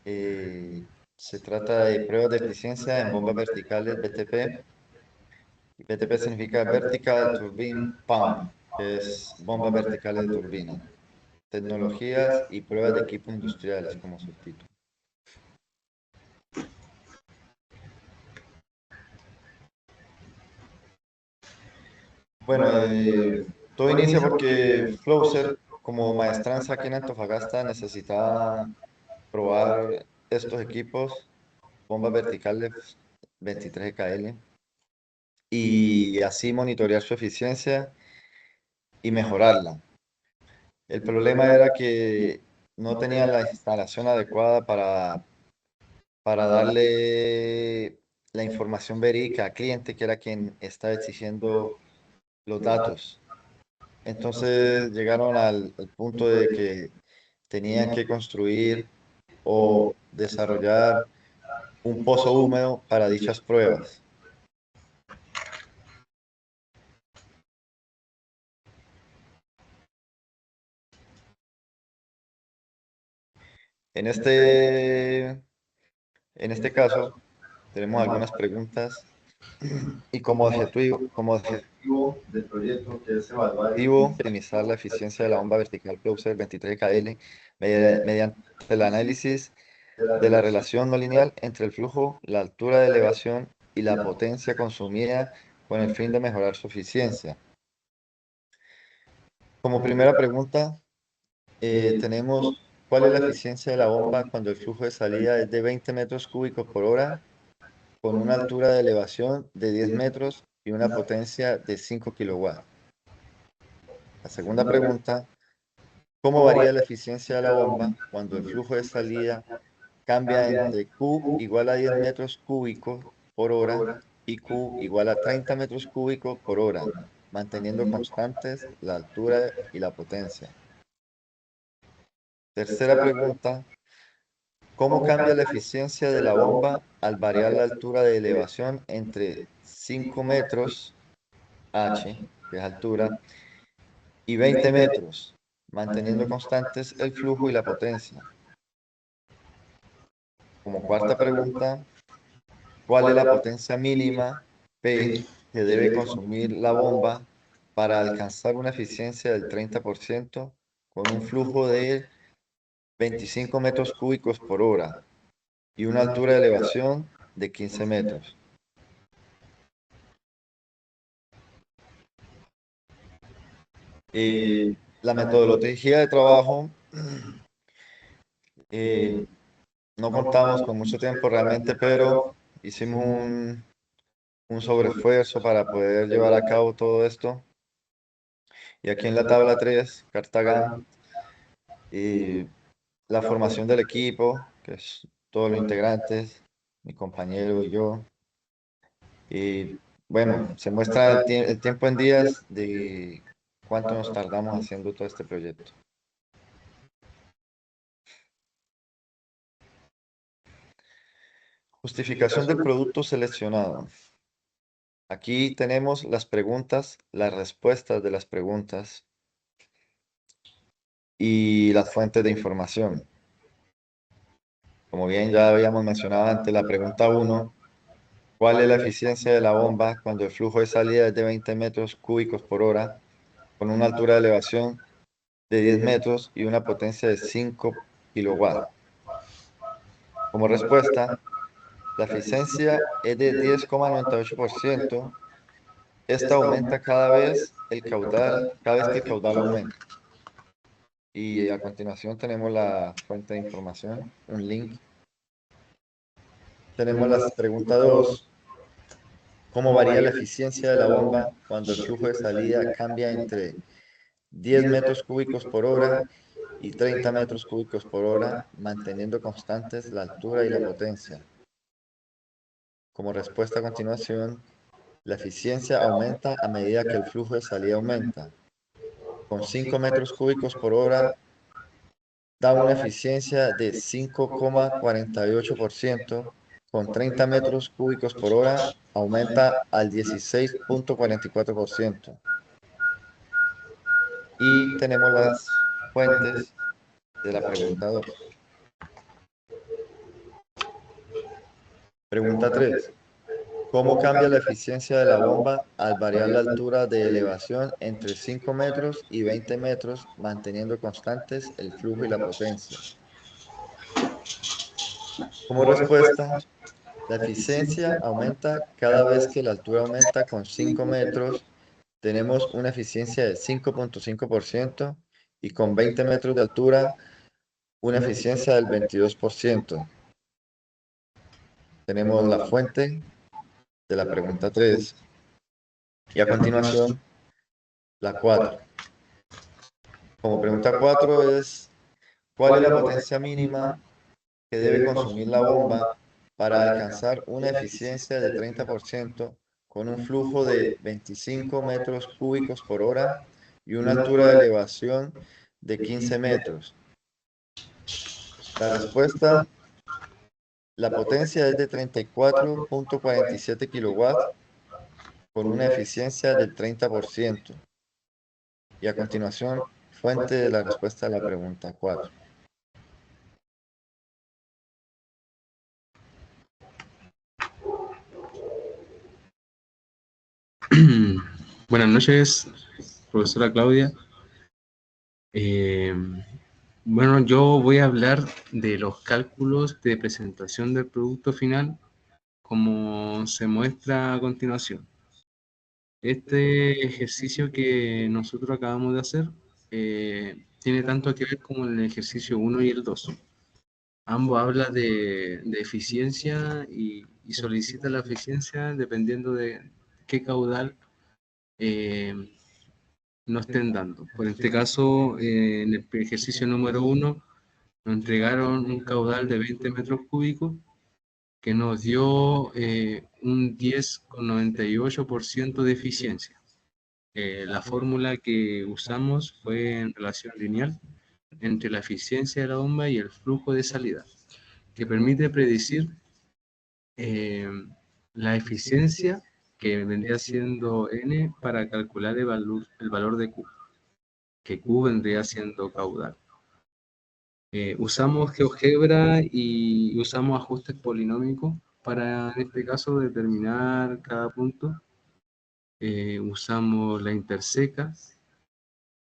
Eh, Se trata de pruebas de eficiencia en bombas verticales BTP. Y BTP significa Vertical Turbine Pump, que es bombas verticales de turbina. Tecnologías y pruebas de equipos industriales como subtítulo. Bueno, todo inicia porque Flowser, como maestranza aquí en Antofagasta, necesitaba probar estos equipos, bombas verticales 23 kl, y así monitorear su eficiencia y mejorarla. El problema era que no tenía la instalación adecuada para darle la información verídica al cliente, que era quien estaba exigiendo los datos. Entonces llegaron al punto de que tenían que construir o desarrollar un pozo húmedo para dichas pruebas. En este caso, tenemos algunas preguntas y como objetivo del proyecto, que es evaluar y optimizar la eficiencia de la bomba vertical Closer 23 kl mediante el análisis de la relación no lineal entre el flujo, la altura de elevación y la potencia consumida con el fin de mejorar su eficiencia. Como primera pregunta, tenemos ¿cuál es la eficiencia de la bomba cuando el flujo de salida es de 20 metros cúbicos por hora con una altura de elevación de 10 metros y una potencia de 5 kilowatts? La segunda pregunta, ¿cómo varía la eficiencia de la bomba cuando el flujo de salida cambia entre Q igual a 10 metros cúbicos por hora y Q igual a 30 metros cúbicos por hora, manteniendo constantes la altura y la potencia? Tercera pregunta, ¿cómo cambia la eficiencia de la bomba al variar la altura de elevación entre 5 metros H, que es altura, y 20 metros, manteniendo constantes el flujo y la potencia? Como cuarta pregunta, ¿cuál es la potencia mínima P que debe consumir la bomba para alcanzar una eficiencia del 30% con un flujo de 25 metros cúbicos por hora y una altura de elevación de 15 metros? La metodología de trabajo, eh, no contamos con mucho tiempo realmente, pero hicimos un sobreesfuerzo para poder llevar a cabo todo esto. Y aquí en la tabla 3, Cartagán, la formación del equipo, que es todos los integrantes, mi compañero y yo. Y bueno, se muestra el tiempo en días de cuánto nos tardamos haciendo todo este proyecto. Justificación del producto seleccionado. Aquí tenemos las preguntas, las respuestas de las preguntas y las fuentes de información. Como bien ya habíamos mencionado antes, la pregunta 1, ¿cuál es la eficiencia de la bomba cuando el flujo de salida es de 20 metros cúbicos por hora con una altura de elevación de 10 metros y una potencia de 5 kilowatts? Como respuesta, la eficiencia es de 10,98%. Esta aumenta cada vez que el caudal aumenta. Y a continuación tenemos la fuente de información, un link. Tenemos la pregunta 2. ¿Cómo varía la eficiencia de la bomba cuando el flujo de salida cambia entre 10 metros cúbicos por hora y 30 metros cúbicos por hora, manteniendo constantes la altura y la potencia? Como respuesta a continuación, la eficiencia aumenta a medida que el flujo de salida aumenta. Con 5 metros cúbicos por hora da una eficiencia de 5,48%. Con 30 metros cúbicos por hora aumenta al 16,44%. Y tenemos las fuentes. de la pregunta 2. Pregunta 3. ¿Cómo cambia la eficiencia de la bomba al variar la altura de elevación entre 5 metros y 20 metros, manteniendo constantes el flujo y la potencia? Como respuesta, la eficiencia aumenta cada vez que la altura aumenta con 5 metros. Tenemos una eficiencia de 5.5% y con 20 metros de altura, una eficiencia del 22%. Tenemos la fuente de la pregunta 3 y a continuación la 4. Como pregunta 4 es, ¿cuál es la potencia mínima que debe consumir la bomba para alcanzar una eficiencia de 30% con un flujo de 25 metros cúbicos por hora y una altura de elevación de 15 metros? La respuesta, la potencia es de 34.47 kilowatts con una eficiencia del 30%. Y a continuación, fuente de la respuesta a la pregunta 4. Buenas noches, profesora Claudia. Bueno, yo voy a hablar de los cálculos de presentación del producto final como se muestra a continuación. Este ejercicio que nosotros acabamos de hacer tiene tanto que ver como el ejercicio 1 y el 2. Ambos hablan de eficiencia y solicita la eficiencia dependiendo de qué caudal eh, nos estén dando. Por este caso, en el ejercicio número 1, nos entregaron un caudal de 20 metros cúbicos que nos dio un 10,98% de eficiencia. La fórmula que usamos fue en relación lineal entre la eficiencia de la bomba y el flujo de salida, que permite predecir eh, la eficiencia que vendría siendo N para calcular el valor de Q, que Q vendría siendo caudal. Usamos GeoGebra y usamos ajustes polinómicos para, en este caso, determinar cada punto. Usamos la interseca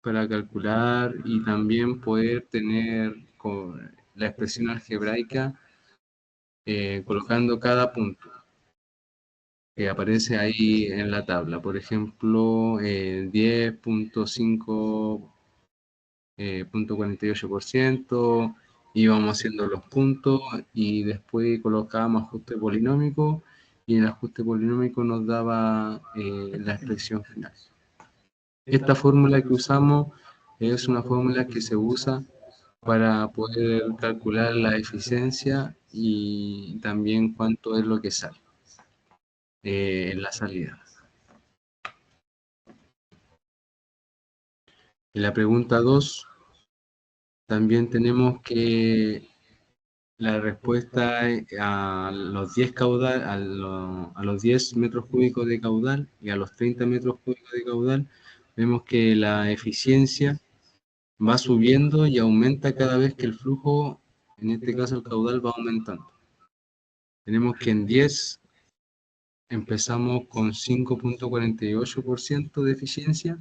para calcular y también poder tener con la expresión algebraica colocando cada punto que aparece ahí en la tabla. Por ejemplo, 10.5.48%, íbamos haciendo los puntos y después colocábamos ajuste polinómico y el ajuste polinómico nos daba la expresión final. Esta fórmula que usamos es una fórmula que se usa para poder calcular la eficiencia y también cuánto es lo que sale en la salida. En la pregunta 2 también tenemos que la respuesta a los 10 caudal, a los 10 metros cúbicos de caudal y a los 30 metros cúbicos de caudal, vemos que la eficiencia va subiendo y aumenta cada vez que el flujo, en este caso el caudal, va aumentando. Tenemos que en 10 empezamos con 5.48% de eficiencia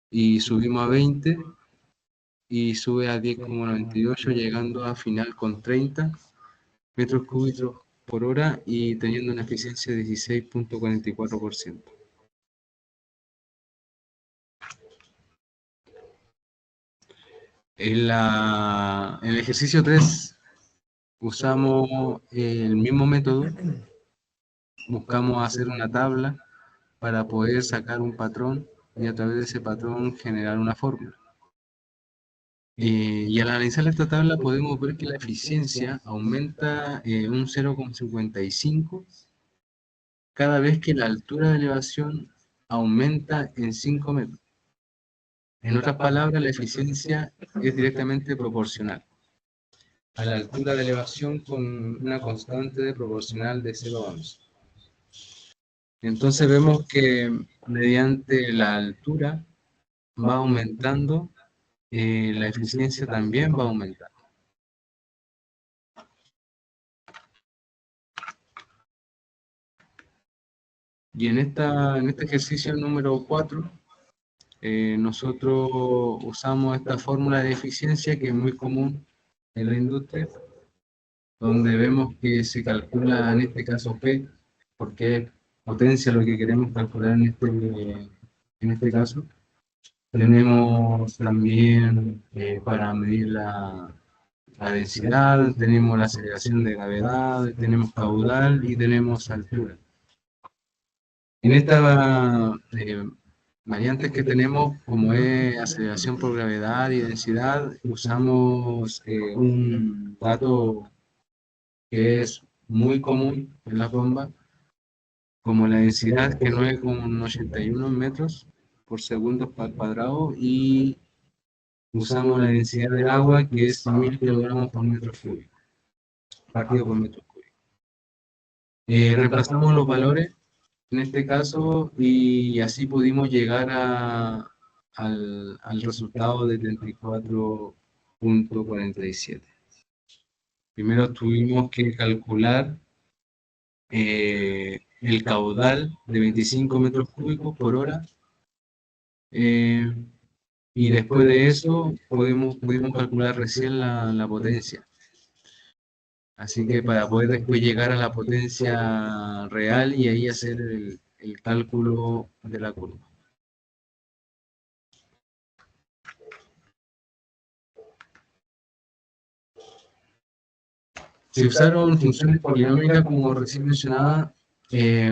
y subimos a 20 y sube a 10,98 llegando a final con 30 metros cúbicos por hora y teniendo una eficiencia de 16.44%. En el ejercicio 3 usamos el mismo método, buscamos hacer una tabla para poder sacar un patrón y a través de ese patrón generar una fórmula. Y al analizar esta tabla podemos ver que la eficiencia aumenta un 0,55 cada vez que la altura de elevación aumenta en 5 metros. En otras palabras, la eficiencia es directamente proporcional a la altura de elevación con una constante de proporcional de 0 a 11. Entonces vemos que mediante la altura va aumentando la eficiencia también va a aumentar. Y en este ejercicio número 4, nosotros usamos esta fórmula de eficiencia que es muy común en la industria, donde vemos que se calcula en este caso P, porque es potencia lo que queremos calcular en este caso. Tenemos también para medir la densidad, tenemos la aceleración de gravedad, tenemos caudal y tenemos altura. En estas variantes que tenemos, como es aceleración por gravedad y densidad, usamos un dato que es muy común en la bomba, como la densidad, que no es como 81 metros por segundo al cuadrado, y usamos la densidad del agua, que es 1000 kilogramos por metro cúbico, partido por metro cúbico. Reemplazamos los valores en este caso y así pudimos llegar al resultado de 34.47. Primero tuvimos que calcular el caudal de 25 metros cúbicos por hora, y después de eso pudimos calcular recién la potencia. Así que para poder después llegar a la potencia real y ahí hacer el cálculo de la curva. Se usaron funciones polinómicas, como recién mencionaba,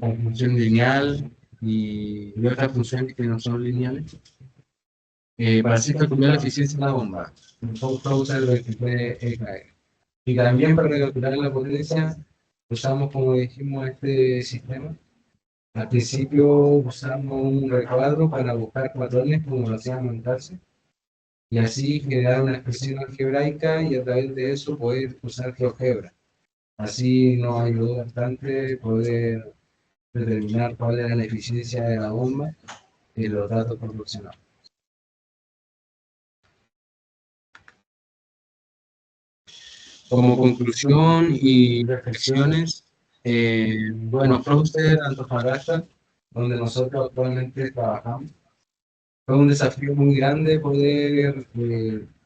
con función lineal y otras funciones que no son lineales, para así calcular la eficiencia de la bomba. Usar lo que puede caer. Y también para calcular la potencia, usamos, como dijimos, este sistema. Al principio usamos un recuadro para buscar patrones, como lo hacíamos en clase, y así generar una expresión algebraica y a través de eso poder usar GeoGebra. Así nos ayudó bastante poder determinar cuál era la eficiencia de la bomba y los datos proporcionados. Como conclusión y reflexiones, bueno, Flowster Antofagasta, donde nosotros actualmente trabajamos, fue un desafío muy grande poder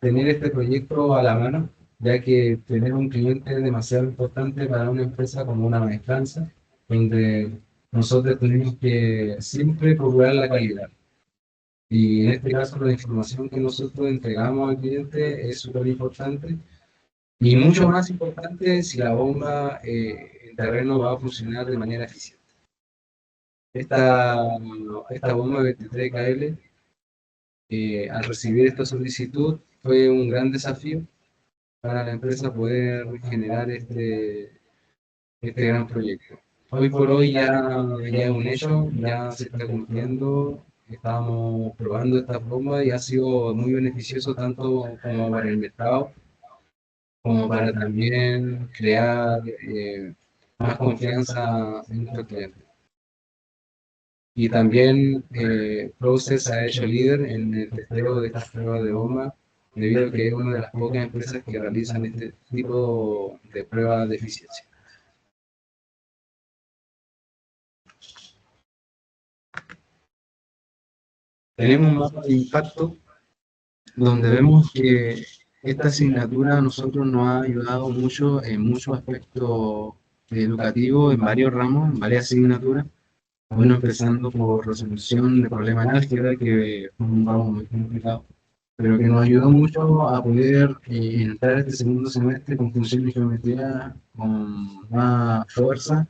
tener este proyecto a la mano, ya que tener un cliente es demasiado importante para una empresa como una maestranza, donde nosotros tenemos que siempre procurar la calidad. Y en este caso la información que nosotros entregamos al cliente es súper importante. Y mucho más importante si la bomba en terreno va a funcionar de manera eficiente. Esta bomba 23KL, al recibir esta solicitud, fue un gran desafío para la empresa poder generar este gran proyecto. Hoy por hoy ya es un hecho, ya se está cumpliendo, estamos probando esta bomba y ha sido muy beneficioso tanto como para el mercado, como para también crear más confianza en nuestros clientes. Y también Process ha hecho líder en el testeo de estas pruebas de bomba, debido a que es una de las pocas empresas que realizan este tipo de pruebas de eficiencia. Tenemos un mapa de impacto donde vemos que esta asignatura a nosotros nos ha ayudado mucho en muchos aspectos educativos, en varios ramos, en varias asignaturas. Bueno, empezando por resolución de problemas en álgebra, que fue un ramo muy complicado, pero que nos ayudó mucho a poder entrar este segundo semestre con funciones de geometría con más fuerza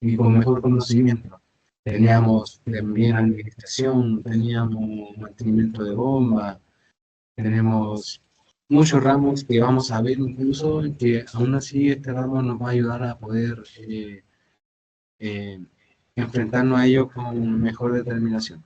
y con mejor conocimiento. Teníamos también administración, teníamos mantenimiento de bombas, tenemos muchos ramos que vamos a ver incluso, que aún así este ramo nos va a ayudar a poder enfrentarnos a ellos con mejor determinación.